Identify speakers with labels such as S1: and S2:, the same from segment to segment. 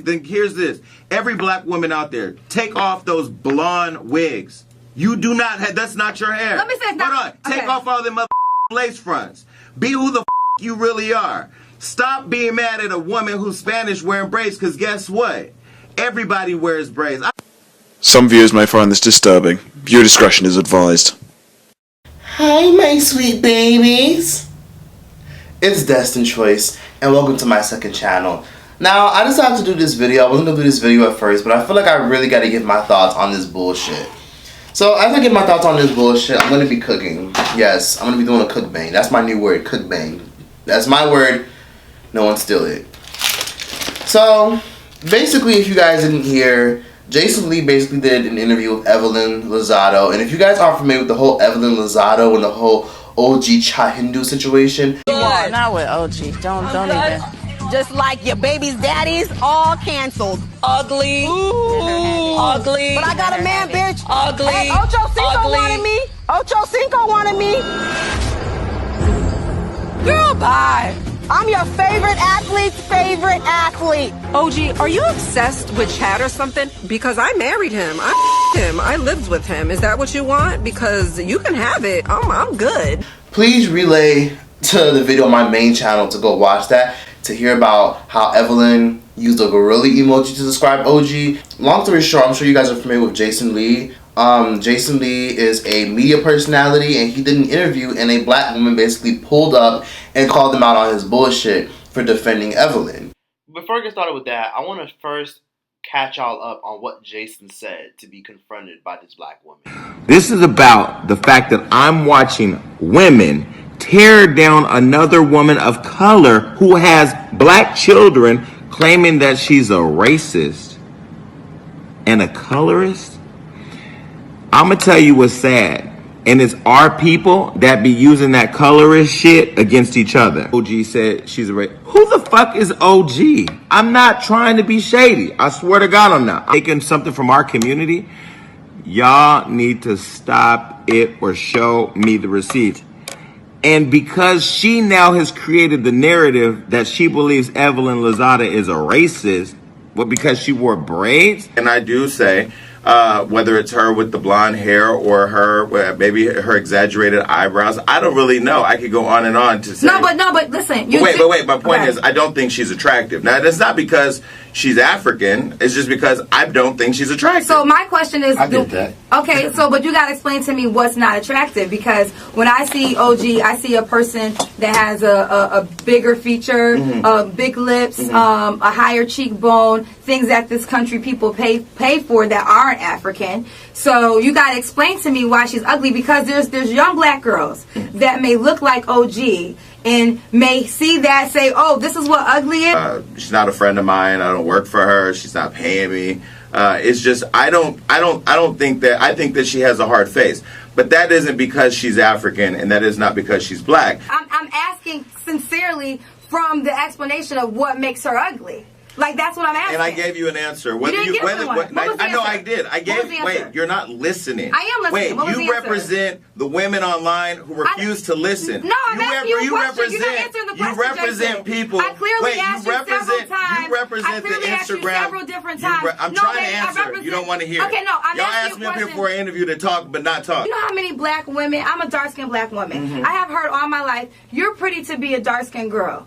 S1: then here's this. Every black woman out there, take off those blonde wigs. You do not have, that's not your hair.
S2: Let me say
S1: Hold on. Take off all them lace fronts. Be who the you really are. Stop being mad at a woman who's Spanish wearing braids, because guess what? Everybody wears braids.
S3: Some viewers may find this disturbing. Viewer discretion is advised.
S4: Hi, my sweet babies. It's Destin Choice, and welcome to my second channel. Now, I decided to do this video. I wasn't going to do this video at first, but I feel like I really got to give my thoughts on this bullshit. So, as I give my thoughts on this bullshit, I'm going to be cooking. Yes, I'm going to be doing a cookbang. That's my new word, cookbang. That's my word. No one steal it. So, basically, if you guys didn't hear, Jason Lee basically did an interview with Evelyn Lozado. And if you guys aren't familiar with the whole Evelyn Lozado and the whole OG Cha Hindu situation.
S5: Yeah, not with OG. Don't even.
S6: Just like your baby's daddies, all canceled. Ugly. Ooh. Ugly. But I got a man, bitch. Ugly. Hey, Ocho Cinco wanted me. Ocho Cinco wanted me. Girl, bye. I'm your favorite athlete's favorite athlete.
S7: OG, are you obsessed with Chad or something? Because I married him. I lived with him. Is that what you want? Because you can have it. I'm good.
S4: Please relay to the video on my main channel to go watch that, to hear about how Evelyn used a gorilla emoji to describe OG. Long story short, I'm sure you guys are familiar with Jason Lee. Jason Lee is a media personality, and he did an interview, and a black woman basically pulled up and called him out on his bullshit for defending Evelyn. Before I get started with that, I want to first catch y'all up on what Jason said to be confronted by this black woman.
S1: This is about the fact that I'm watching women tear down another woman of color who has black children, claiming that she's a racist and a colorist. I'm gonna tell you what's sad, and it's our people that be using that colorist shit against each other. OG said she's a racist. Who the fuck is OG? I'm not trying to be shady. I swear to God I'm not. I'm taking something from our community. Y'all need to stop it or show me the receipts. And because she now has created the narrative that she believes Evelyn Lozado is a racist, well, because she wore braids. And I do say, whether it's her with the blonde hair or her, maybe her exaggerated eyebrows, I don't really know. I could go on and on to say.
S2: No, but listen.
S1: Wait. My point is, I don't think she's attractive. Now, that's not because she's African. It's just because I don't think she's attractive.
S2: So my question is,
S1: I get that.
S2: Okay, so but you got to explain to me what's not attractive, because when I see OG, I see a person that has a bigger feature, big lips, a higher cheekbone, things that this country people pay for that aren't African. So you got to explain to me why she's ugly, because there's young black girls that may look like OG and may see that, say, oh, this is what ugly is.
S1: She's not a friend of mine. I don't work for her. She's not paying me. It's just I don't think that. I think that she has a hard face, but that isn't because she's African, and that is not because she's black.
S2: I'm asking sincerely from the explanation of what makes her ugly. Like, that's what I'm asking.
S1: And I gave you an answer.
S2: Whether you didn't give me one.
S1: I know I did. I gave. Wait, you're not listening.
S2: I am listening.
S1: Wait, you represent the women online who refuse to listen.
S2: No, I'm asking you a question. You're not answering the question,
S1: You represent people.
S2: I clearly asked you several times.
S1: You represent the Instagram.
S2: Several different times.
S1: I'm trying to answer. You don't want to hear.
S2: Okay, no, I'm
S1: Y'all
S2: asking
S1: asked
S2: you a
S1: me up here
S2: question.
S1: for an interview to talk, but not talk.
S2: You know how many black women? I'm a dark-skinned black woman. I have heard all my life, you're pretty to be a dark-skinned girl.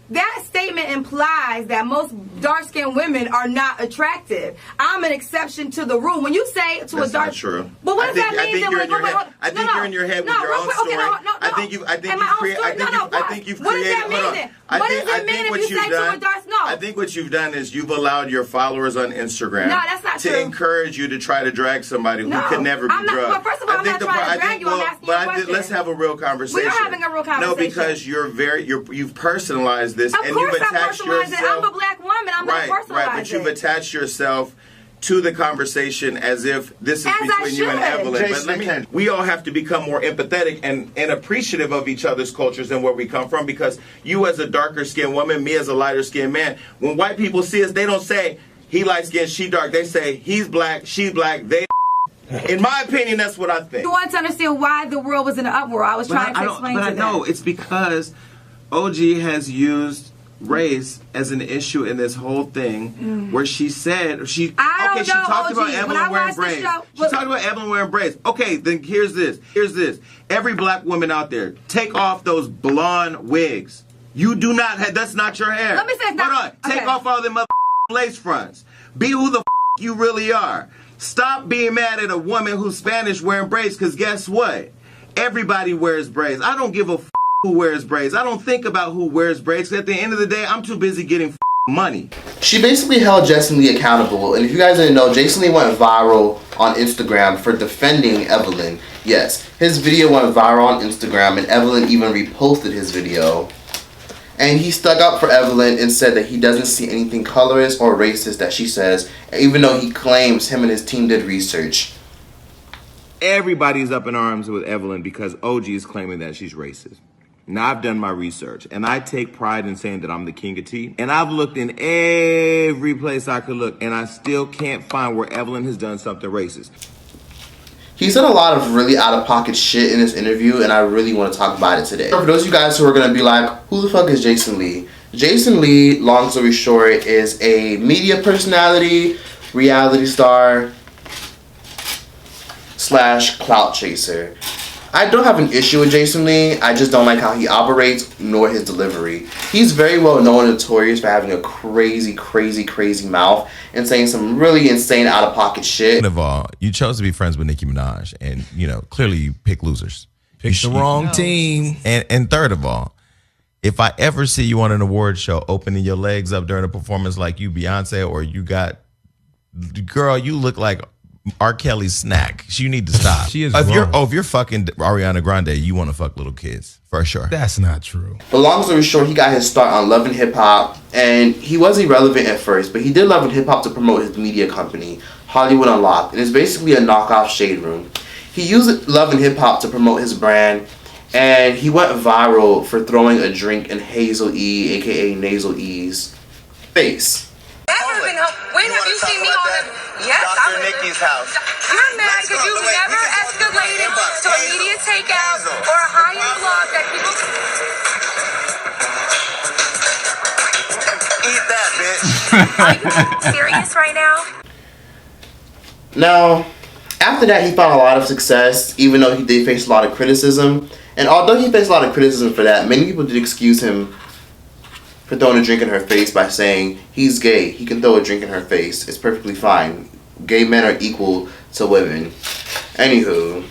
S2: That statement implies that most dark-skinned women are not attractive. I'm an exception to the rule. When you say to
S1: That's
S2: a dark,
S1: not true.
S2: But what does that mean?
S1: I think you're in your head. I think you're in your head with your own story. I think you've created. Hold on.
S2: What does it mean if you say to a dark? No.
S1: I think what you've done is you've allowed your followers on Instagram.
S2: No, that's not
S1: to
S2: true.
S1: encourage you to try to drag somebody who could never be
S2: I'm not,
S1: drugged.
S2: well, first of all, I'm not trying to drag you. I'm asking you a question.
S1: Let's have a real conversation.
S2: We are having a real conversation.
S1: No, because you've personalized this, and you've attached yourself.
S2: I'm a black woman. I'm not personalizing.
S1: Right, but you've attached yourself to the conversation as if this is between you and Evelyn. But we all have to become more empathetic and appreciative of each other's cultures and where we come from, because you as a darker skinned woman, me as a lighter skinned man, when white people see us, they don't say he light skinned, she dark. They say he's black, she black, they. In my opinion, that's what I think.
S2: You want to understand why the world was in an uproar. I was trying to explain to them.
S1: But I know it's because OG has used race as an issue in this whole thing, where she said she talked about Evelyn wearing braids. She talked about Evelyn wearing braids. Okay, then here's this. Every black woman out there, take off those blonde wigs. You do not have. That's not your hair.
S2: Let me say.
S1: Hold on. Take off all them lace fronts. Be who the you really are. Stop being mad at a woman who's Spanish wearing braids, because guess what? Everybody wears braids. I don't give a who wears braids. I don't think about who wears braids, because at the end of the day, I'm too busy getting money.
S4: She basically held Jason Lee accountable, and if you guys didn't know, Jason Lee went viral on Instagram for defending Evelyn. Yes, his video went viral on Instagram, and Evelyn even reposted his video. And he stuck up for Evelyn and said that he doesn't see anything colorist or racist that she says, even though he claims him and his team did research.
S1: Everybody's up in arms with Evelyn because OG is claiming that she's racist. Now, I've done my research, and I take pride in saying that I'm the king of tea. And I've looked in every place I could look, and I still can't find where Evelyn has done something racist.
S4: He said a lot of really out-of-pocket shit in this interview, and I really want to talk about it today. For those of you guys who are going to be like, who the fuck is Jason Lee? Jason Lee, long story short, is a media personality, reality star, / clout chaser. I don't have an issue with Jason Lee, I just don't like how he operates, nor his delivery. He's very well known and notorious for having a crazy mouth and saying some really insane out-of-pocket shit.
S8: Second of all, you chose to be friends with Nicki Minaj, and, you know, clearly you pick losers. Picked the wrong team. And third of all, if I ever see you on an award show opening your legs up during a performance like you Beyonce, or you got, girl, you look like R. Kelly's snack. You need to stop.
S9: She is
S8: if
S9: wrong.
S8: you're fucking Ariana Grande, you want to fuck little kids for sure.
S9: That's not true.
S4: But long story short, he got his start on Love and Hip Hop, and he was irrelevant at first, but he did Love and Hip Hop to promote his media company, Hollywood Unlocked, and it's basically a knockoff Shade Room. He used Love and Hip Hop to promote his brand, and he went viral for throwing a drink in Hazel E, aka Nasal E's, face.
S10: When have you seen me on a... Yes,
S11: Dr. Nikki's house.
S10: You're mad because you've never escalated to a media takeout or a high-end blog that people...
S11: Eat that, bitch.
S10: Are you serious right now?
S4: Now, after that, he found a lot of success, even though he did face a lot of criticism. And although he faced a lot of criticism for that, many people did excuse him for throwing a drink in her face by saying he's gay. He can throw a drink in her face. It's perfectly fine. Gay men are equal to women. Anywho,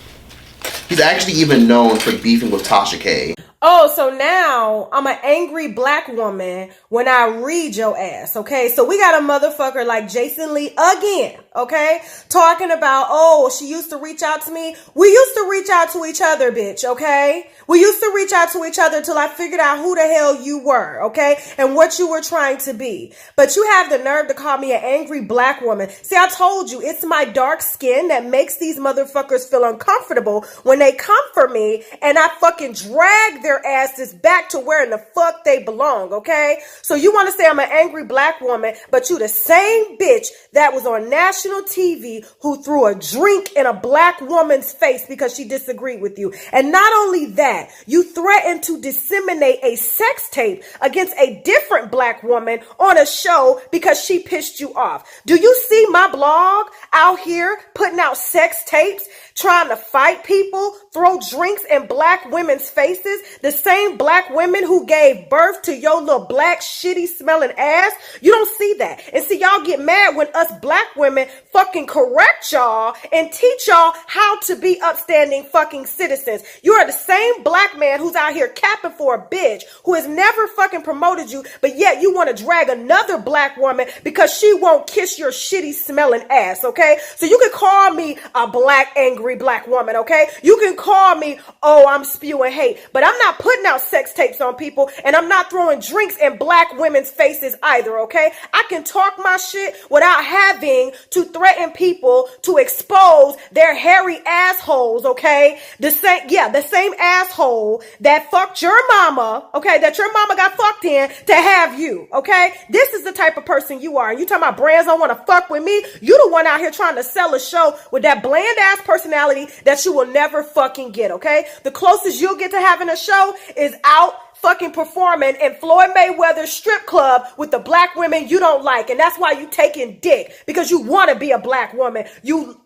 S4: he's actually even known for beefing with Tasha K.
S12: Oh, so now I'm an angry black woman when I read your ass, okay? So we got a motherfucker like Jason Lee again, okay? Talking about, oh, she used to reach out to me. We used to reach out to each other, bitch, okay? We used to reach out to each other till I figured out who the hell you were, okay? And what you were trying to be. But you have the nerve to call me an angry black woman. See, I told you, it's my dark skin that makes these motherfuckers feel uncomfortable when they come for me and I fucking drag their asses back to where in the fuck they belong, okay? So you want to say I'm an angry black woman, but you the same bitch that was on national TV who threw a drink in a black woman's face because she disagreed with you. And not only that, you threatened to disseminate a sex tape against a different black woman on a show because she pissed you off. Do you see my blog out here putting out sex tapes, trying to fight people, throw drinks in black women's faces? The same black women who gave birth to your little black shitty smelling ass. You don't see that. And see, y'all get mad when us black women fucking correct y'all and teach y'all how to be upstanding fucking citizens. You are the same black man who's out here capping for a bitch who has never fucking promoted you, but yet you want to drag another black woman because she won't kiss your shitty smelling ass, okay? So you can call me a black angry black woman, okay? You can call me, oh, I'm spewing hate, but I'm not putting out sex tapes on people, and I'm not throwing drinks in black women's faces either, okay? I can talk my shit without having to threaten people to expose their hairy assholes, okay? The same asshole that fucked your mama, okay, that your mama got fucked in to have you, okay? This is the type of person you are. And you talking about brands don't want to fuck with me? You the one out here trying to sell a show with that bland ass personality that you will never fucking get, okay? The closest you'll get to having a show is out fucking performing in Floyd Mayweather's strip club with the black women you don't like. And that's why you taking dick, because you want to be a black woman. You...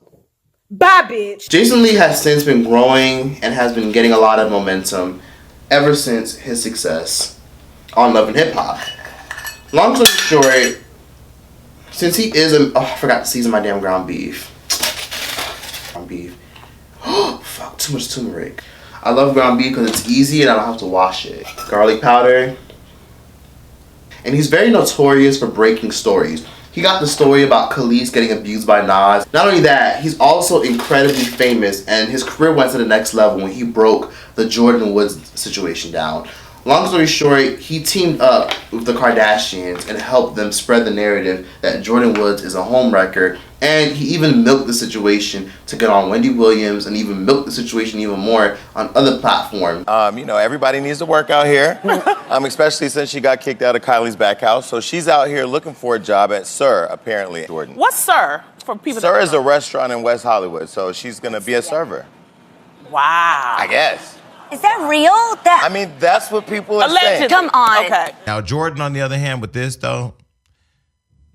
S12: Bye, bitch.
S4: Jason Lee has since been growing and has been getting a lot of momentum ever since his success on Love and Hip Hop. Long story short, since he is a... Oh, I forgot to season my damn ground beef. Ground beef. Oh, fuck, too much turmeric. I love ground beef because it's easy and I don't have to wash it. Garlic powder. And he's very notorious for breaking stories. He got the story about Khalees getting abused by Nas. Not only that, he's also incredibly famous and his career went to the next level when he broke the Jordyn Woods situation down. Long story short, he teamed up with the Kardashians and helped them spread the narrative that Jordyn Woods is a homewrecker, and he even milked the situation to get on Wendy Williams and even milked the situation even more on other platforms.
S1: You know, everybody needs to work out here, especially since she got kicked out of Kylie's back house. So she's out here looking for a job at Sir, apparently, Jordyn.
S5: What's Sir for people?
S1: Sir is a restaurant in West Hollywood, so she's gonna be a server.
S5: Wow.
S1: I guess.
S9: Is that real?
S1: I mean, that's what people are saying.
S9: Come on.
S5: Okay.
S8: Now, Jordyn, on the other hand, with this, though,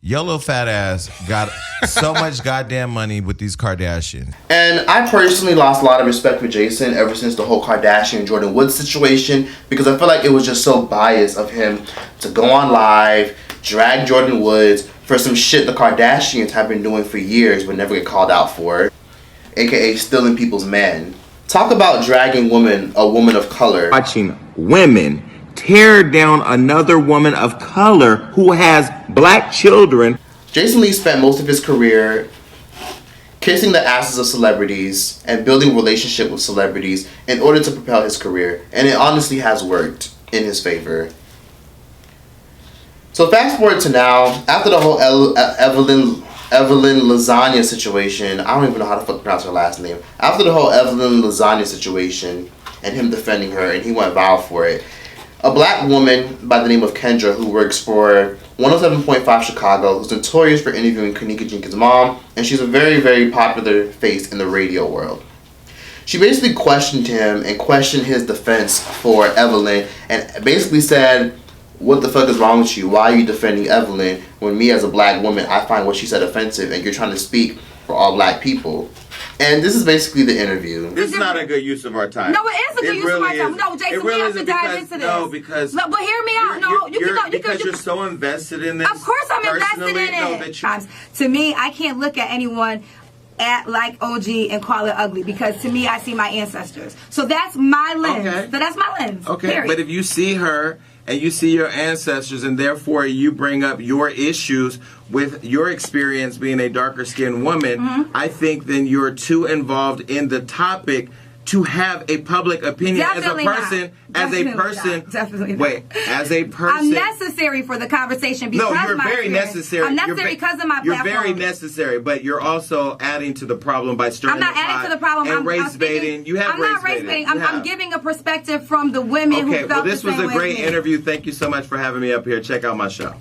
S8: your little fat ass got so much goddamn money with these Kardashians.
S4: And I personally lost a lot of respect for Jason ever since the whole Kardashian and Jordyn Woods situation, because I feel like it was just so biased of him to go on live, drag Jordyn Woods for some shit the Kardashians have been doing for years but never get called out for, aka stealing people's men. Talk about dragging a woman of color.
S1: Watching women tear down another woman of color who has black children.
S4: Jason Lee spent most of his career kissing the asses of celebrities and building relationship with celebrities in order to propel his career, and it honestly has worked in his favor. So fast forward to now, after the whole Evelyn Lasagna situation, I don't even know how to fuck pronounce her last name. After the whole Evelyn Lasagna situation and him defending her, and he went viral for it, a black woman by the name of Kendra, who works for 107.5 Chicago, who's notorious for interviewing Kenneka Jenkins' mom, and she's a very, very popular face in the radio world. She basically questioned him and questioned his defense for Evelyn, and basically said, what the fuck is wrong with you? Why are you defending Evelyn when me as a black woman, I find what she said offensive and you're trying to speak for all black people? And this is basically the interview.
S1: This is not a good use of our time.
S2: No, it is a good use of our time. No, Jason, we have to dive into this.
S1: No, because...
S2: No, but hear me out. No,
S1: you're so invested in this.
S2: Of course I'm invested in it. To me, I can't look at anyone like OG and call it ugly, because to me, I see my ancestors. So that's my lens.
S1: Okay.
S2: So that's my lens.
S1: Okay,
S2: period.
S1: but if you see her and you see your ancestors and therefore you bring up your issues with your experience being a darker skinned woman, I think then you're too involved in the topic to have a public opinion
S2: Definitely
S1: as a person.
S2: Definitely
S1: wait, as a person.
S2: I'm necessary for the conversation because
S1: you're very necessary.
S2: I'm necessary because of my platform.
S1: You're very necessary, but you're also adding to the problem by stirring
S2: I'm not adding to the problem.
S1: And
S2: I'm
S1: race baiting. You have
S2: I'm not race baiting. I'm giving a perspective from the women who felt
S1: well, this
S2: the same
S1: was a great
S2: way.
S1: interview. Thank you so much for having me up here. Check out my show.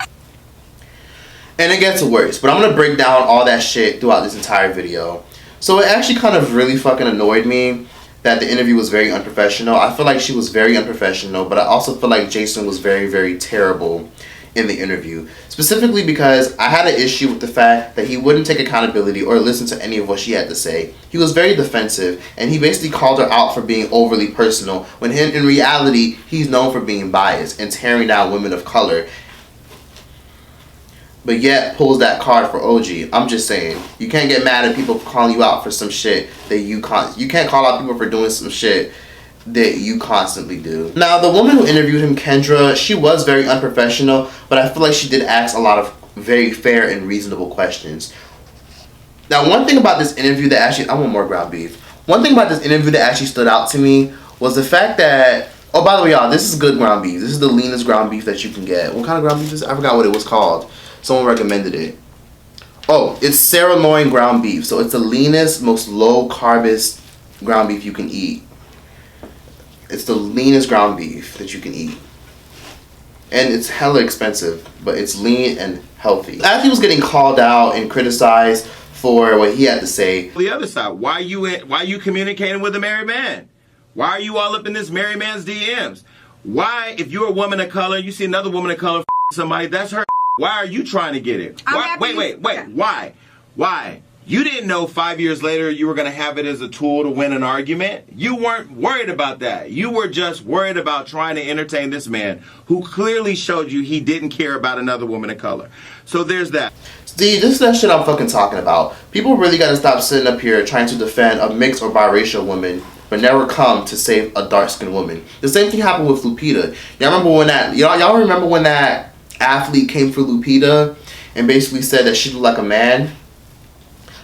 S4: And it gets worse, but I'm going to break down all that shit throughout this entire video. So it actually kind of really fucking annoyed me that the interview was very unprofessional. I feel like she was very unprofessional, but I also feel like Jason was very, very terrible in the interview. Specifically because I had an issue with the fact that he wouldn't take accountability or listen to any of what she had to say. He was very defensive, and he basically called her out for being overly personal, when in reality, he's known for being biased and tearing down women of color. But yet pulls that card for OG. I'm just saying, you can't get mad at people calling you out for some shit that you can't call out people for doing some shit that you constantly do. Now, the woman who interviewed him, Kendra, she was very unprofessional, but I feel like she did ask a lot of very fair and reasonable questions. Now, one thing about this interview that actually, I want more ground beef. One thing about this interview that actually stood out to me was the fact that, oh, by the way, y'all, this is good ground beef. This is the leanest ground beef that you can get. What kind of ground beef is this? I forgot what it was called. Someone recommended it. Oh, it's sirloin ground beef. So it's the leanest, most low-carbest ground beef you can eat. It's the leanest ground beef that you can eat. And it's hella expensive, but it's lean and healthy. As he was getting called out and criticized for what he had to say.
S1: The other side, why you communicating with a married man? Why are you all up in this married man's DMs? Why, if you're a woman of color, you see another woman of color somebody, that's her. Why are you trying to get it? Why, wait. Why? Why? You didn't know 5 years later you were going to have it as a tool to win an argument. You weren't worried about that. You were just worried about trying to entertain this man who clearly showed you he didn't care about another woman of color. So there's that.
S4: See, this is that shit I'm fucking talking about. People really gotta stop sitting up here trying to defend a mixed or biracial woman, but never come to save a dark-skinned woman. The same thing happened with Lupita. Y'all remember when that athlete came for Lupita and basically said that she looked like a man?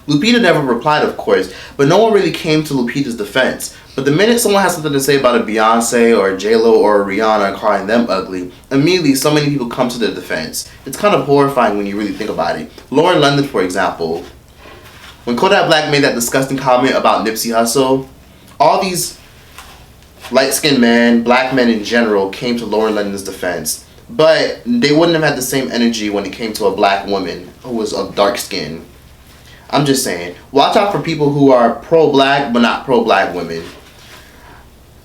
S4: Lupita never replied, of course, but no one really came to Lupita's defense. But the minute someone has something to say about a Beyonce or a J-Lo or a Rihanna and calling them ugly, immediately so many people come to their defense. It's kind of horrifying when you really think about it. Lauren London, for example, when Kodak Black made that disgusting comment about Nipsey Hussle, all these light-skinned men, black men in general, came to Lauren London's defense. But they wouldn't have had the same energy when it came to a black woman who was of dark skin. I'm just saying, watch out for people who are pro-black but not pro-black women.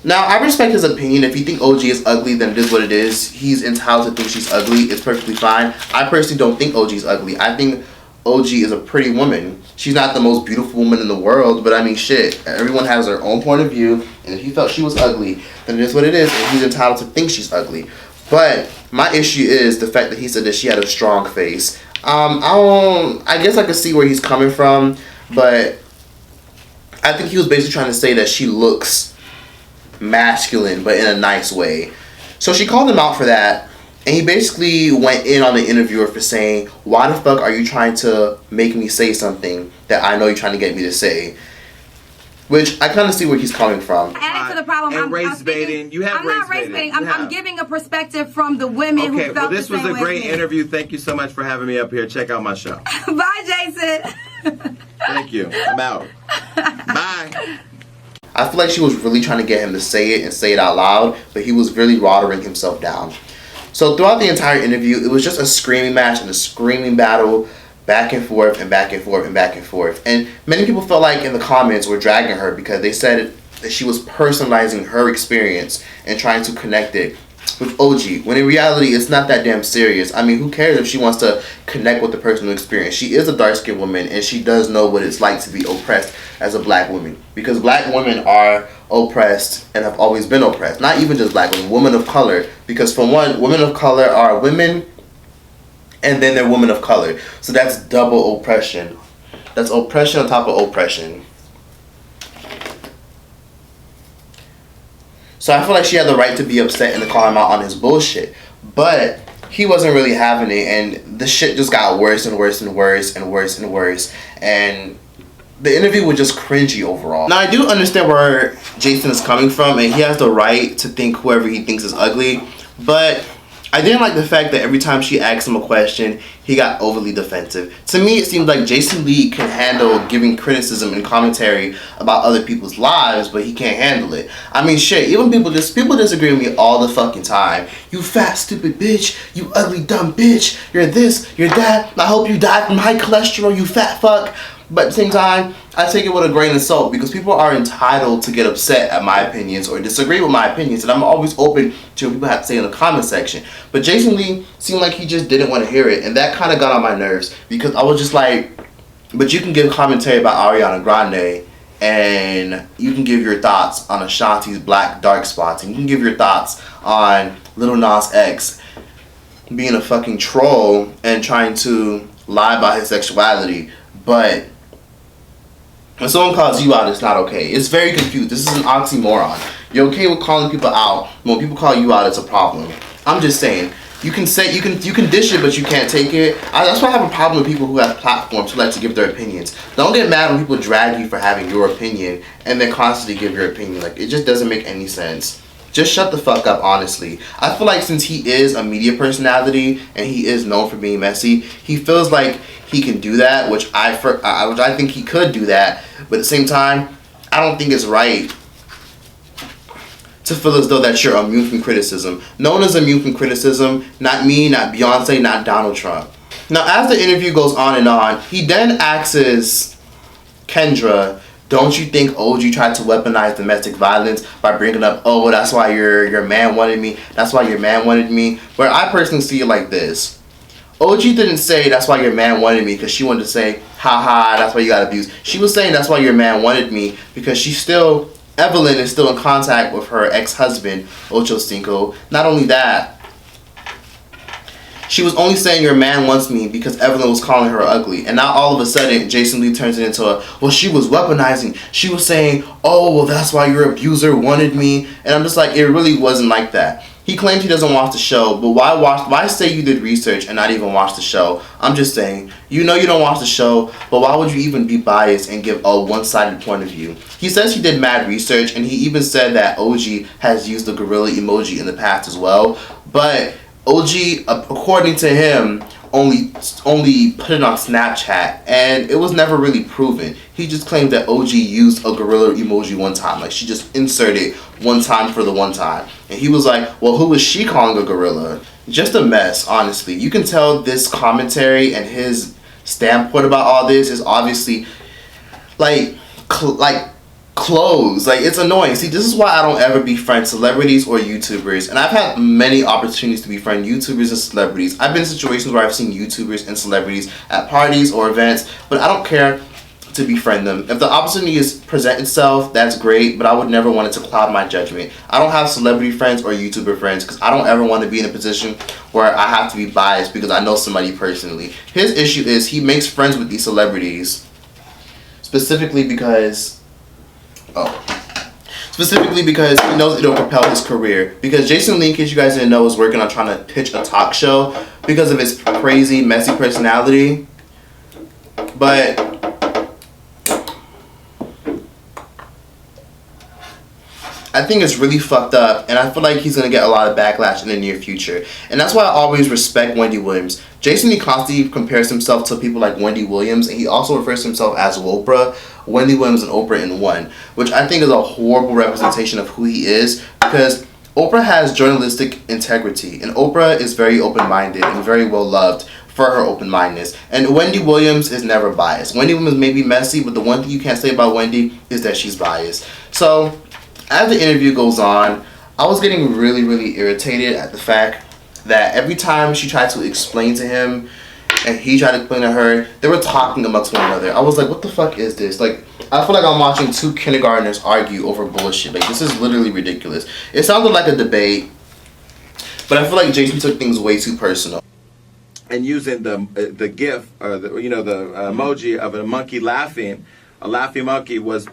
S4: Now, I respect his opinion. If you think OG is ugly, then it is what it is. He's entitled to think she's ugly. It's perfectly fine. I personally don't think OG is ugly. I think OG is a pretty woman. She's not the most beautiful woman in the world, but I mean, shit. Everyone has their own point of view, and if he felt she was ugly, then it is what it is, and he's entitled to think she's ugly. But my issue is the fact that he said that she had a strong face. I guess I could see where he's coming from, but I think he was basically trying to say that she looks masculine, but in a nice way. So she called him out for that, and he basically went in on the interviewer for saying, why the fuck are you trying to make me say something that I know you're trying to get me to say? Which I kind of see where he's coming from.
S2: Adding to the problem,
S1: and race baiting. You have
S2: I'm not race baiting. I'm giving a perspective from the women who felt
S1: well, this
S2: the same
S1: was a
S2: way
S1: great
S2: as me.
S1: interview. Thank you so much for having me up here. Check out my show.
S2: Bye, Jason.
S1: Thank you. I'm out. Bye.
S4: I feel like she was really trying to get him to say it and say it out loud, but he was really watering himself down. So throughout the entire interview, it was just a screaming match and a screaming battle, back and forth and back and forth and back and forth. And many people felt like in the comments were dragging her because they said that she was personalizing her experience and trying to connect it with OG, when in reality it's not that damn serious. I mean, who cares if she wants to connect with the personal experience? She is a dark-skinned woman, and she does know what it's like to be oppressed as a black woman, because black women are oppressed and have always been oppressed. Not even just black women, women of color, because for one, women of color are women and then they're women of color, so that's double oppression. That's oppression on top of oppression. So I feel like she had the right to be upset and to call him out on his bullshit. But he wasn't really having it, and the shit just got worse and worse and worse and worse and worse. And the interview was just cringy overall. Now I do understand where Jason is coming from, and he has the right to think whoever he thinks is ugly. But I didn't like the fact that every time she asked him a question, he got overly defensive. To me, it seems like Jason Lee can handle giving criticism and commentary about other people's lives, but he can't handle it. I mean, shit, even people disagree with me all the fucking time. You fat, stupid bitch. You ugly, dumb bitch. You're this, you're that. I hope you die from high cholesterol, you fat fuck. But at the same time, I take it with a grain of salt, because people are entitled to get upset at my opinions or disagree with my opinions, and I'm always open to what people have to say in the comment section. But Jason Lee seemed like he just didn't want to hear it, and that kind of got on my nerves, because I was just like, but you can give commentary about Ariana Grande, and you can give your thoughts on Ashanti's black dark spots, and you can give your thoughts on Lil Nas X being a fucking troll and trying to lie about his sexuality, but when someone calls you out, it's not okay. It's very confused. This is an oxymoron. You're okay with calling people out. When people call you out, it's a problem. I'm just saying. You can dish it, but you can't take it. That's why I have a problem with people who have platforms who like to give their opinions. Don't get mad when people drag you for having your opinion and then constantly give your opinion. Like, it just doesn't make any sense. Just shut the fuck up, honestly. I feel like since he is a media personality and he is known for being messy, he feels like he can do that, which I think he could do that. But at the same time, I don't think it's right to feel as though that you're immune from criticism. No one is immune from criticism. Not me, not Beyonce, not Donald Trump. Now, as the interview goes on and on, he then asks Kendra don't you think OG tried to weaponize domestic violence by bringing up, oh, that's why your man wanted me, that's why your man wanted me? But I personally see it like this. OG didn't say that's why your man wanted me because she wanted to say, haha, that's why you got abused. She was saying that's why your man wanted me because Evelyn is still in contact with her ex-husband, Ocho Cinco. Not only that, she was only saying your man wants me because Evelyn was calling her ugly. And now all of a sudden, Jason Lee turns it into well, she was weaponizing. She was saying, oh, well, that's why your abuser wanted me. And I'm just like, it really wasn't like that. He claims he doesn't watch the show, but why say you did research and not even watch the show? I'm just saying, you know you don't watch the show, but why would you even be biased and give a one-sided point of view? He says he did mad research, and he even said that OG has used the gorilla emoji in the past as well. But OG, according to him, only put it on Snapchat, and it was never really proven. He just claimed that OG used a gorilla emoji one time, like she just inserted one time for the one time. And he was like, well, who was she calling a gorilla? Just a mess, honestly. You can tell this commentary and his standpoint about all this is obviously clothes. Like, it's annoying. See, this is why I don't ever befriend celebrities or YouTubers. And I've had many opportunities to befriend YouTubers and celebrities. I've been in situations where I've seen YouTubers and celebrities at parties or events, but I don't care to befriend them. If the opportunity is present itself, that's great, but I would never want it to cloud my judgment. I don't have celebrity friends or YouTuber friends because I don't ever want to be in a position where I have to be biased because I know somebody personally. His issue is he makes friends with these celebrities specifically because he knows it'll propel his career. Because Jason Lee, in case you guys didn't know, is working on trying to pitch a talk show because of his crazy, messy personality. But I think it's really fucked up, and I feel like he's going to get a lot of backlash in the near future. And that's why I always respect Wendy Williams. Jason Lee constantly compares himself to people like Wendy Williams, and he also refers to himself as Oprah. Wendy Williams and Oprah in one, which I think is a horrible representation of who he is, because Oprah has journalistic integrity, and Oprah is very open-minded and very well loved for her open-mindedness. And Wendy Williams is never biased. Wendy Williams may be messy, but the one thing you can't say about Wendy is that she's biased. So, as the interview goes on, I was getting really, really irritated at the fact that every time she tried to explain to him and he tried to explain to her, they were talking amongst one another. I was like, what the fuck is this? Like, I feel like I'm watching two kindergartners argue over bullshit. Like, this is literally ridiculous. It sounded like a debate, but I feel like Jason took things way too personal.
S1: And using the GIF or the emoji of a monkey laughing, a laughing monkey was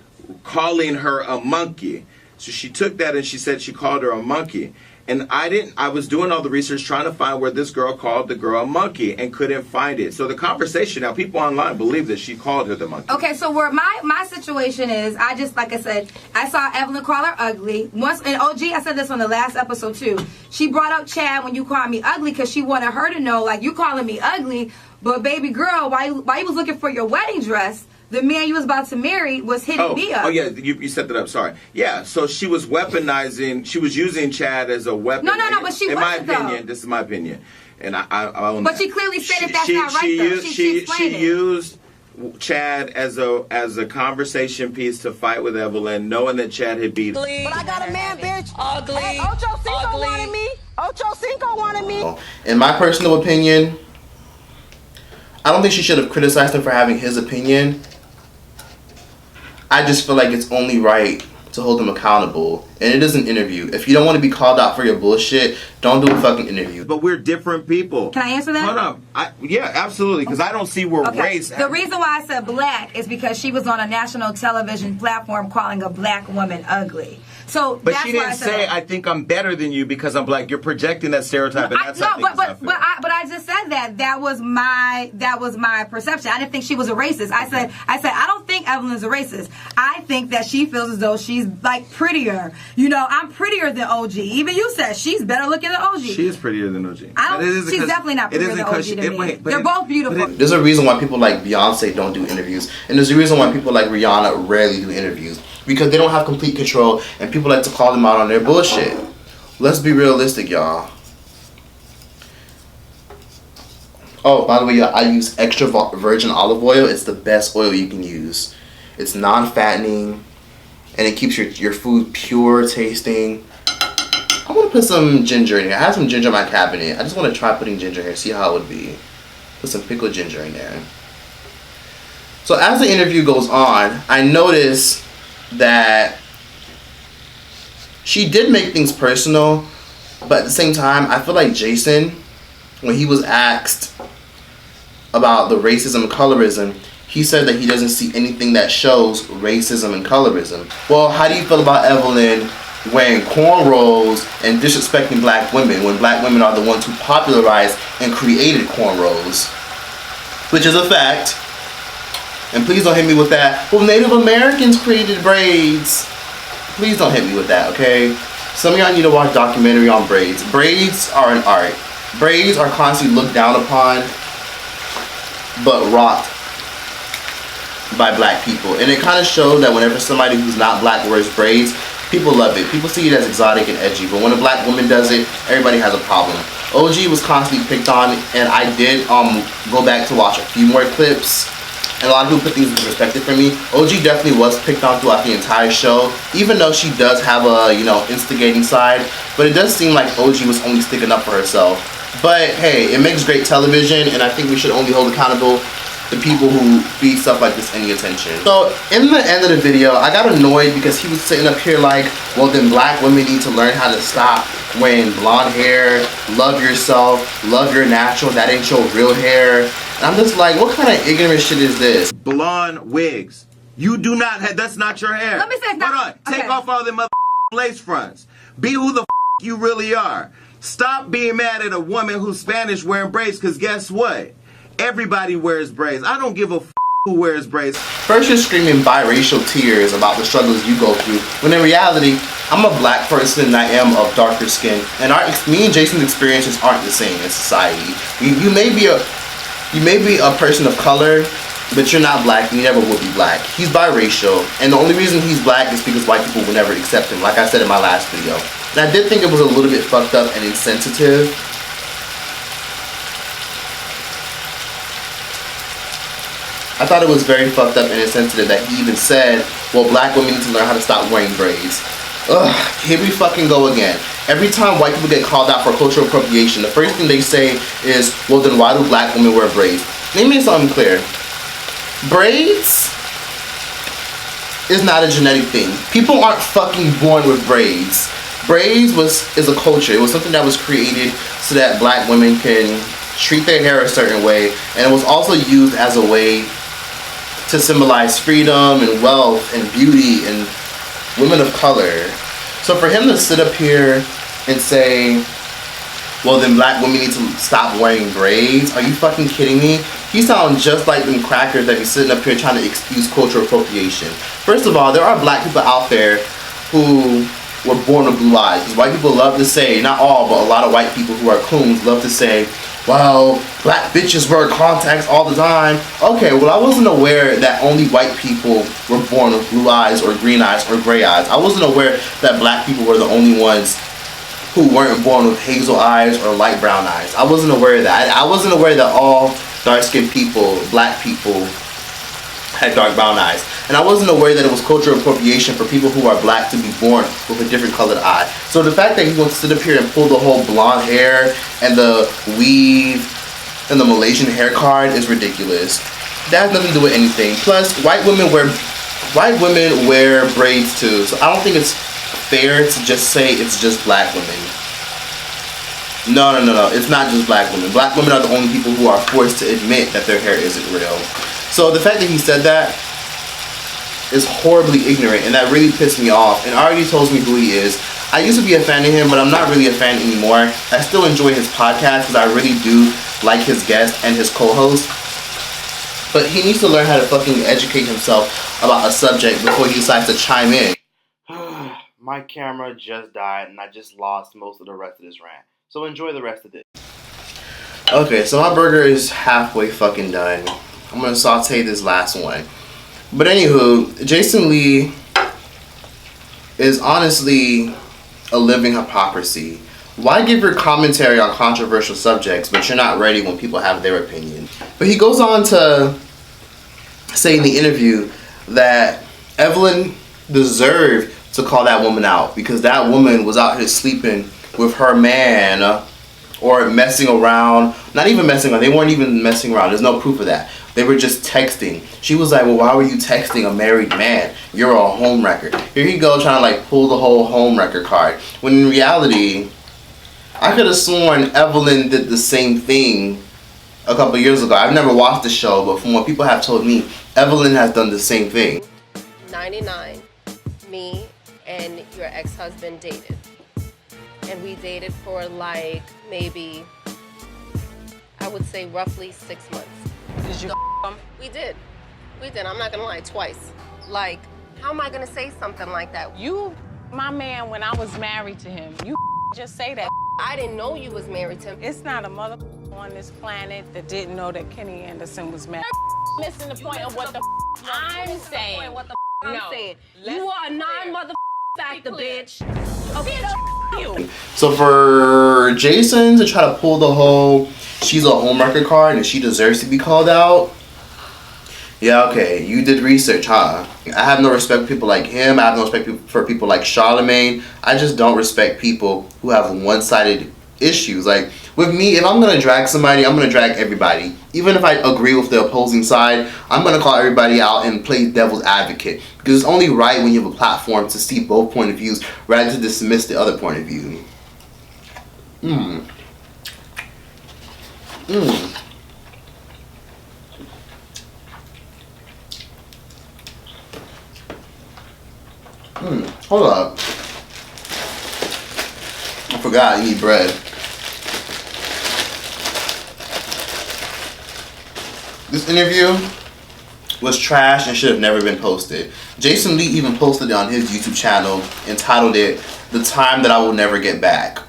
S1: calling her a monkey. So she took that and she said she called her a monkey. And I was doing all the research trying to find where this girl called the girl a monkey and couldn't find it. So the conversation, now people online believe that she called her the monkey.
S2: Okay, so where my situation is, I just, like I said, I saw Evelyn call her ugly. Once, and OG, I said this on the last episode too. She brought up Chad when you called me ugly because she wanted her to know, like, you calling me ugly, but baby girl, while you was looking for your wedding dress, the man you was about to marry was hitting me up.
S1: Oh, yeah, you set that up, sorry. Yeah, so she was weaponizing, she was using Chad as a weapon.
S2: No, but she wasn't,
S1: in my opinion, this is my opinion. And I own
S2: But
S1: that.
S2: she clearly stated that's not right, though. She explained it.
S1: She used Chad as a conversation piece to fight with Evelyn, knowing that Chad had beat her.
S6: But I got a man, bitch. Ugly. Hey, Ocho Cinco wanted me. Ocho Cinco wanted me.
S4: In my personal opinion, I don't think she should have criticized him for having his opinion. I just feel like it's only right to hold him accountable. And it is an interview. If you don't want to be called out for your bullshit, don't do a fucking interview.
S1: But we're different people.
S2: Can I answer that?
S1: Hold up. Yeah, absolutely. Because I don't see where race...
S2: The reason why I said black is because she was on a national television platform calling a black woman ugly. So
S1: but
S2: that's
S1: she
S2: why
S1: didn't say, I think I'm better than you because I'm black. You're projecting that stereotype, and that's not
S2: but I just said that was my perception. I didn't think she was a racist. I said I don't think Evelyn's a racist. I think that she feels as though she's like prettier. You know, I'm prettier than OG. Even you said she's better looking than OG.
S1: She is prettier than OG.
S2: She's definitely not prettier than OG to me. They're both beautiful.
S4: There's a reason why people like Beyonce don't do interviews, and there's a reason why people like Rihanna rarely do interviews. Because they don't have complete control, and people like to call them out on their bullshit. Let's be realistic, y'all. Oh, by the way, I use extra virgin olive oil. It's the best oil you can use. It's non-fattening, and it keeps your food pure tasting. I want to put some ginger in here. I have some ginger in my cabinet. I just want to try putting ginger in here, see how it would be. Put some pickled ginger in there. So as the interview goes on, I notice that she did make things personal, but at the same time, I feel like Jason, when he was asked about the racism and colorism, he said that he doesn't see anything that shows racism and colorism. Well, how do you feel about Evelyn wearing cornrows and disrespecting black women when black women are the ones who popularized and created cornrows? Which is a fact. And please don't hit me with that, well, Native Americans created braids. Please don't hit me with that, okay? Some of y'all need to watch a documentary on braids. Braids are an art. Braids are constantly looked down upon, but rocked by black people. And it kind of shows that whenever somebody who's not black wears braids, people love it. People see it as exotic and edgy. But when a black woman does it, everybody has a problem. OG was constantly picked on, and I did go back to watch a few more clips. And a lot of people put things in perspective for me. OG definitely was picked on throughout the entire show, even though she does have a, instigating side. But it does seem like OG was only sticking up for herself. But hey, it makes great television, and I think we should only hold accountable the people who feed stuff like this any attention. So in the end of the video, I got annoyed because he was sitting up here like, well, then black women need to learn how to stop wearing blonde hair, love yourself, love your natural, that ain't your real hair. And I'm just like, what kind of ignorant shit is this?
S1: Blonde wigs. You do not have, that's not your hair.
S2: Let me say it's not.
S1: Hold on. Take
S2: Okay.
S1: off all them lace fronts. Be who the you really are. Stop being mad at a woman who's Spanish wearing braids, because guess what? Everybody wears braids. I don't give a who wears braids.
S4: First you're screaming biracial tears about the struggles you go through, when in reality, I'm a black person and I am of darker skin. And me and Jason's experiences aren't the same in society. You may be a person of color, but you're not black, and you never will be black. He's biracial, and the only reason he's black is because white people will never accept him, like I said in my last video. And I did think it was a little bit fucked up and insensitive. I thought it was very fucked up and insensitive that he even said, well, black women need to learn how to stop wearing braids. Ugh, here we fucking go again. Every time white people get called out for cultural appropriation, the first thing they say is, well, then why do black women wear braids? Let me make something clear. Braids is not a genetic thing. People aren't fucking born with braids. Braids is a culture. It was something that was created so that black women can treat their hair a certain way, and it was also used as a way to symbolize freedom and wealth and beauty and women of color. So for him to sit up here and say, well, then black women need to stop wearing braids, are you fucking kidding me? He sounds just like them crackers that be sitting up here trying to excuse cultural appropriation. First of all, there are black people out there who were born with blue eyes. Because white people love to say, not all, but a lot of white people who are coons love to say, well, black bitches wear contacts all the time. Okay, well, I wasn't aware that only white people were born with blue eyes or green eyes or gray eyes. I wasn't aware that black people were the only ones who weren't born with hazel eyes or light brown eyes. I wasn't aware of that. I wasn't aware that all dark-skinned people, black people, had dark brown eyes. And I wasn't aware that it was cultural appropriation for people who are black to be born with a different colored eye. So the fact that he wants to sit up here and pull the whole blonde hair and the weave and the Malaysian hair card is ridiculous. That has nothing to do with anything. Plus, white women wear braids too. So I don't think it's fair to just say it's just black women. No. It's not just black women. Black women are the only people who are forced to admit that their hair isn't real. So the fact that he said that is horribly ignorant, and that really pissed me off, and already tells me who he is. I used to be a fan of him, but I'm not really a fan anymore. I still enjoy his podcast because I really do like his guest and his co-host. But he needs to learn how to fucking educate himself about a subject before he decides to chime in. My camera just died, and I just lost most of the rest of this rant. So enjoy the rest of it. Okay, so my burger is halfway fucking done. I'm gonna saute this last one. But anywho, Jason Lee is honestly a living hypocrisy. Why give your commentary on controversial subjects, but you're not ready when people have their opinion? But he goes on to say in the interview, that Evelyn deserved to call that woman out, because that woman was out here sleeping with her man or messing around. Not even messing around. They weren't even messing around. There's no proof of that. They were just texting. She was like, well, why were you texting a married man? You're a homewrecker. Here you go trying to like pull the whole homewrecker card. When in reality, I could have sworn Evelyn did the same thing a couple years ago. I've never watched the show, but from what people have told me, Evelyn has done the same thing.
S9: 99, me and your ex-husband dated. And we dated for like maybe, I would say roughly 6 months.
S7: Did you him?
S9: We did. We did. I'm not gonna lie, twice. Like, how am I gonna say something like that?
S5: You, my man, when I was married to him, you just say that.
S9: I didn't know you was married to him.
S5: It's not a mother on this planet that didn't know that Kenny Anderson was married. Missing the point of what the I'm saying.
S9: What the I'm saying. You are a non-mother factor, bitch. Okay,
S5: you.
S4: So for Jason to try to pull the whole she's a homewrecker card and she deserves to be called out, yeah, okay, you did research, huh? I have no respect for people like him. I have no respect for people like Charlemagne. I just don't respect people who have one-sided issues. Like, with me, if I'm gonna drag somebody, I'm gonna drag everybody. Even if I agree with the opposing side, I'm gonna call everybody out and play devil's advocate. Because it's only right when you have a platform to see both point of views rather than to dismiss the other point of view. Hold up. I forgot you need bread. This interview was trash and should have never been posted. Jason Lee even posted it on his YouTube channel, entitled it, "The Time That I Will Never Get Back."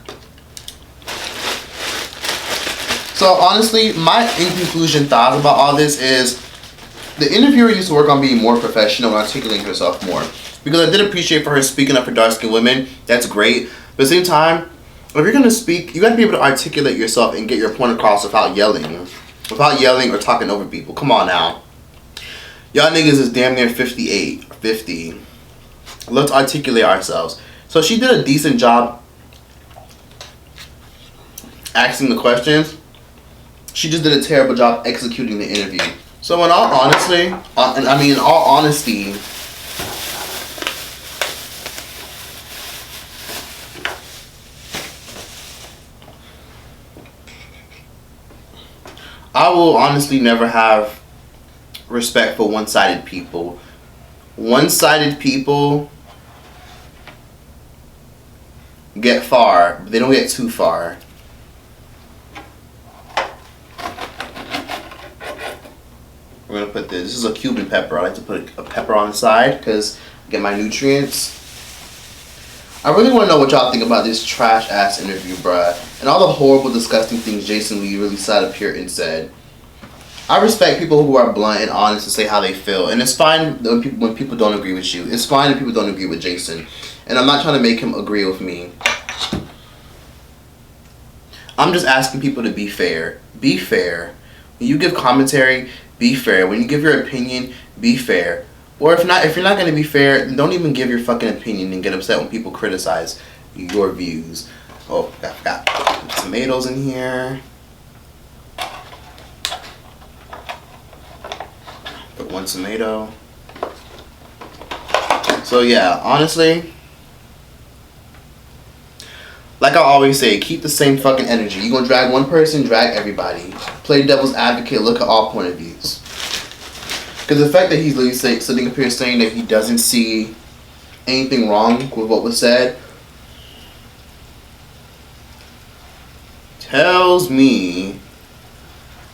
S4: So honestly, my in conclusion thoughts about all this is, the interviewer needs to work on being more professional and articulating herself more. Because I did appreciate for her speaking up for dark-skinned women. That's great. But at the same time, if you're going to speak, you got to be able to articulate yourself and get your point across without yelling. Without yelling or talking over people. Come on now. Y'all niggas is damn near 58 or 50. Let's articulate ourselves. So she did a decent job asking the questions. She just did a terrible job executing the interview. So in all honesty, in all honesty, I will honestly never have respect for one-sided people. One-sided people get far, but they don't get too far. We're gonna put this is a Cuban pepper. I like to put a pepper on the side because I get my nutrients. I really want to know what y'all think about this trash ass interview, bruh, and all the horrible, disgusting things Jason Lee really sat up here and said. I respect people who are blunt and honest to say how they feel, and it's fine when people don't agree with you. It's fine if people don't agree with Jason, and I'm not trying to make him agree with me. I'm just asking people to be fair. Be fair. When you give commentary, be fair. When you give your opinion, be fair. Or if you're not going to be fair, then don't even give your fucking opinion and get upset when people criticize your views. Oh, I forgot. Tomatoes in here. Put one tomato. So yeah, honestly, like I always say, keep the same fucking energy. You gonna drag one person, drag everybody. Play devil's advocate, look at all point of views. Because the fact that he's literally sitting up here saying that he doesn't see anything wrong with what was said tells me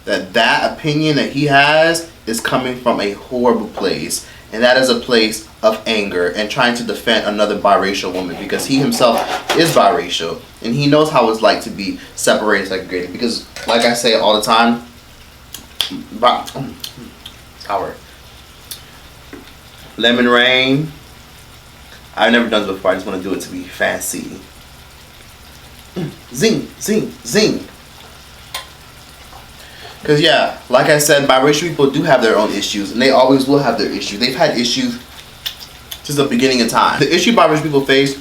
S4: that that opinion that he has is coming from a horrible place. And that is a place of anger and trying to defend another biracial woman, because he himself is biracial and he knows how it's like to be separated, segregated. Because like I say all the time, sour. Lemon rain. I've never done this before. I just want to do it to be fancy. Zing, zing, zing. Because yeah, like I said, biracial people do have their own issues, and they always will have their issues. They've had issues since the beginning of time. The issue biracial people face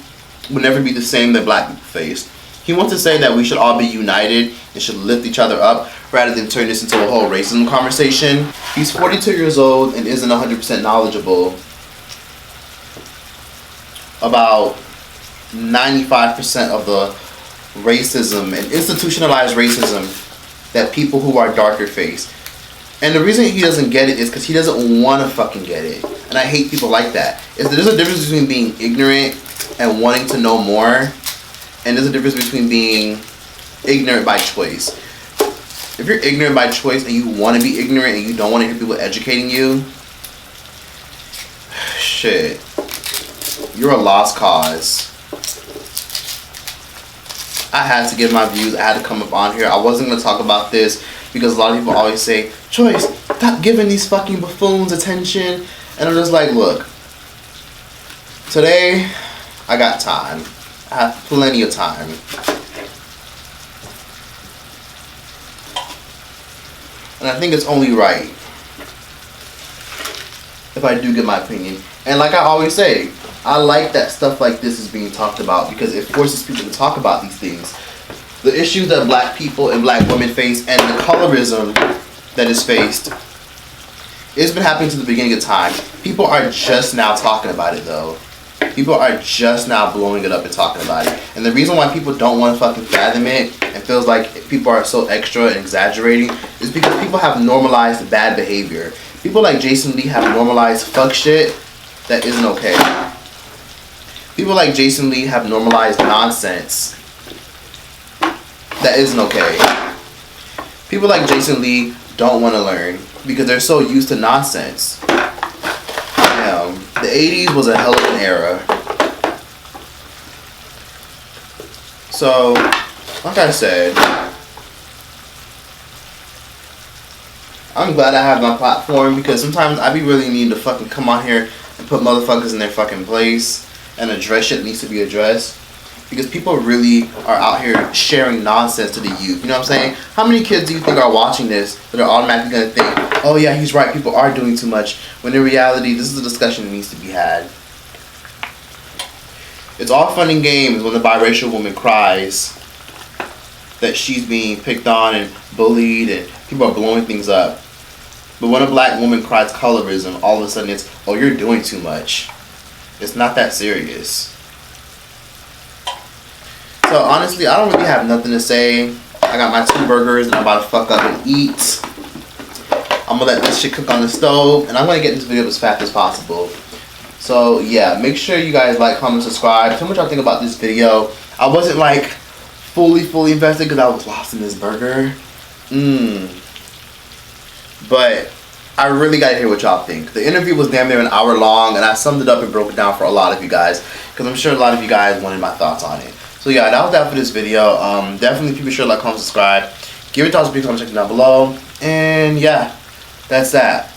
S4: will never be the same that black people face. He wants to say that we should all be united and should lift each other up rather than turn this into a whole racism conversation. He's 42 years old and isn't 100% knowledgeable about 95% of the racism and institutionalized racism that people who are darker face. And the reason he doesn't get it is because he doesn't want to fucking get it. And I hate people like that. There's a difference between being ignorant and wanting to know more, and there's a difference between being ignorant by choice. If you're ignorant by choice and you want to be ignorant and you don't want to hear people educating you, shit, you're a lost cause. I had to give my views. I had to come up on here. I wasn't going to talk about this because a lot of people always say, Choice, stop giving these fucking buffoons attention. And I'm just like, look, today I got time. I have plenty of time. And I think it's only right if I do give my opinion. And like I always say, I like that stuff like this is being talked about because it forces people to talk about these things. The issues that black people and black women face and the colorism that is faced, it's been happening since the beginning of time. People are just now talking about it though. People are just now blowing it up and talking about it. And the reason why people don't want to fucking fathom it and feels like people are so extra and exaggerating is because people have normalized bad behavior. People like Jason Lee have normalized fuck shit that isn't okay. People like Jason Lee have normalized nonsense that isn't okay. People like Jason Lee don't want to learn because they're so used to nonsense. The 80s was a hell of an era. So, like I said, I'm glad I have my platform because sometimes I be really needing to fucking come on here and put motherfuckers in their fucking place and address shit that needs to be addressed. Because people really are out here sharing nonsense to the youth. You know what I'm saying? How many kids do you think are watching this that are automatically going to think, oh yeah, he's right, people are doing too much, when in reality, this is a discussion that needs to be had. It's all fun and games when the biracial woman cries that she's being picked on and bullied and people are blowing things up. But when a black woman cries colorism, all of a sudden it's, oh, you're doing too much. It's not that serious. So honestly, I don't really have nothing to say. I got my 2 burgers and I'm about to fuck up and eat. I'm gonna let this shit cook on the stove and I'm gonna get this video up as fast as possible. So yeah, make sure you guys like, comment, subscribe. Tell me what y'all think about this video. I wasn't like fully invested because I was lost in this burger. But I really gotta hear what y'all think. The interview was damn near an hour long and I summed it up and broke it down for a lot of you guys because I'm sure a lot of you guys wanted my thoughts on it. So yeah, that was that for this video. Definitely be sure to like, comment, subscribe. Give your thoughts in the comment section down below. And yeah, that's that.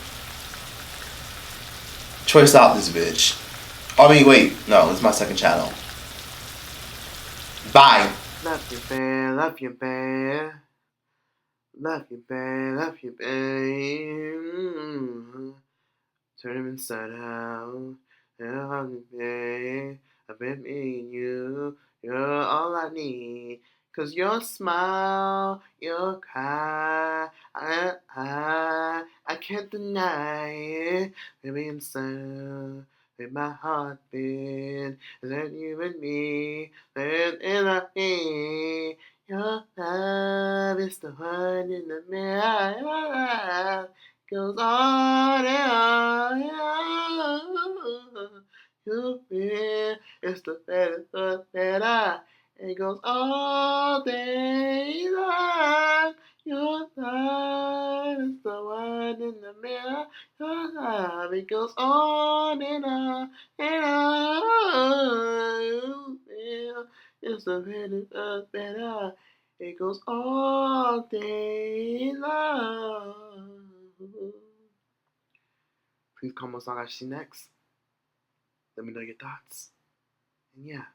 S4: Choice out this bitch. I mean, wait, no, it's my second channel. Bye. Love you, babe. Love you, babe. Love you, babe. Love you, babe. Turn him inside out. Love you, babe. I've been meaning you. You're all I need. Cause your smile, your cry, I can't deny it. Baby, inside with my heart beat. Is that you and me? Live in a me. Your love is the one in the mirror. Goes on and on. You feel it's the better. It goes all day long. Your love is the one in the mirror. Your love, it goes on and on and on. You feel it's the better. It goes all day long. Please comment what song I should see next. Let me know your thoughts. And yeah.